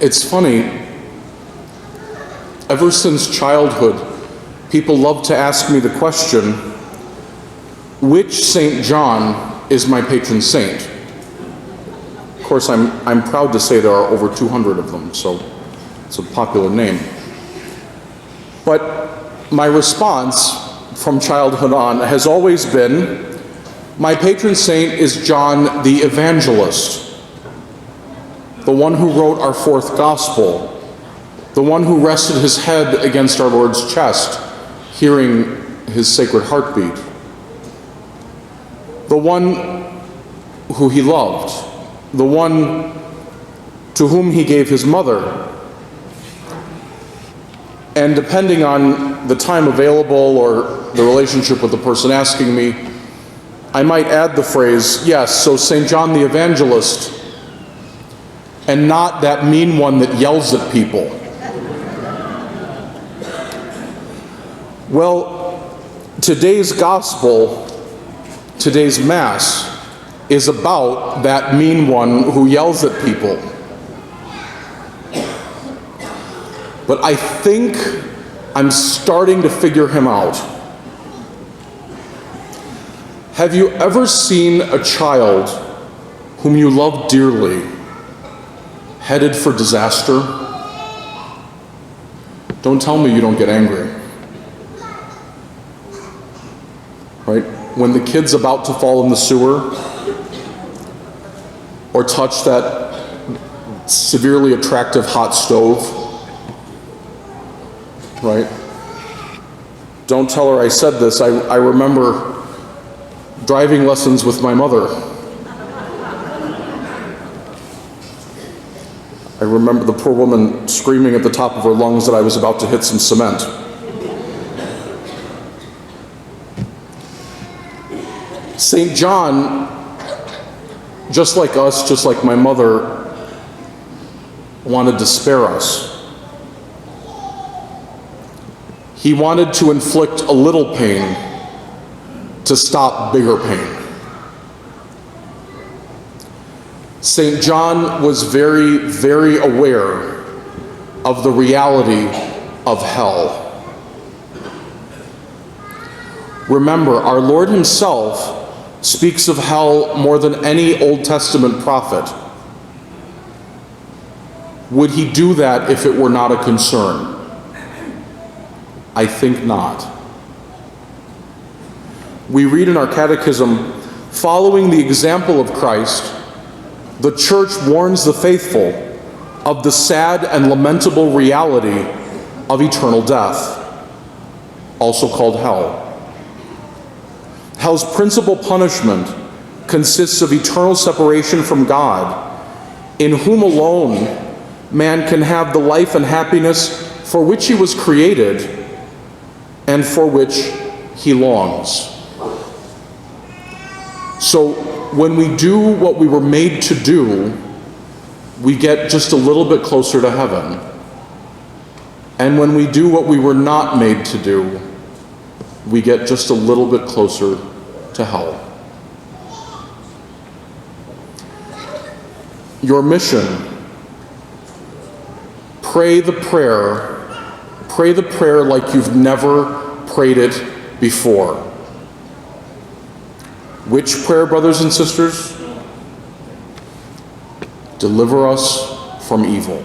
It's funny, ever since childhood, people love to ask me the question, which St. John is my patron saint? Of course, I'm proud to say there are over 200 of them, so it's a popular name. But my response from childhood on has always been, my patron saint is John the Evangelist, the one who wrote our fourth gospel, the one who rested his head against our Lord's chest, hearing his sacred heartbeat, the one who he loved, the one to whom he gave his mother. And depending on the time available or the relationship with the person asking me, I might add the phrase, yes, so St. John the Evangelist, and not that mean one that yells at people. Well, today's gospel, today's Mass, is about that mean one who yells at people. But I think I'm starting to figure him out. Have you ever seen a child whom you love dearly headed for disaster? Don't tell me you don't get angry. Right? When the kid's about to fall in the sewer or touch that severely attractive hot stove, right? Don't tell her I said this. I remember driving lessons with my mother. I remember the poor woman screaming at the top of her lungs that I was about to hit some cement. St. John, just like us, just like my mother, wanted to spare us. He wanted to inflict a little pain to stop bigger pain. St. John was very, very aware of the reality of hell. Remember, our Lord himself speaks of hell more than any Old Testament prophet. Would he do that if it were not a concern? I think not. We read in our catechism, following the example of Christ, the Church warns the faithful of the sad and lamentable reality of eternal death, also called hell. Hell's principal punishment consists of eternal separation from God, in whom alone man can have the life and happiness for which he was created and for which he longs. So when we do what we were made to do, we get just a little bit closer to heaven. And when we do what we were not made to do, we get just a little bit closer to hell. Your mission: pray the prayer like you've never prayed it before. Which prayer, brothers and sisters? Deliver us from evil.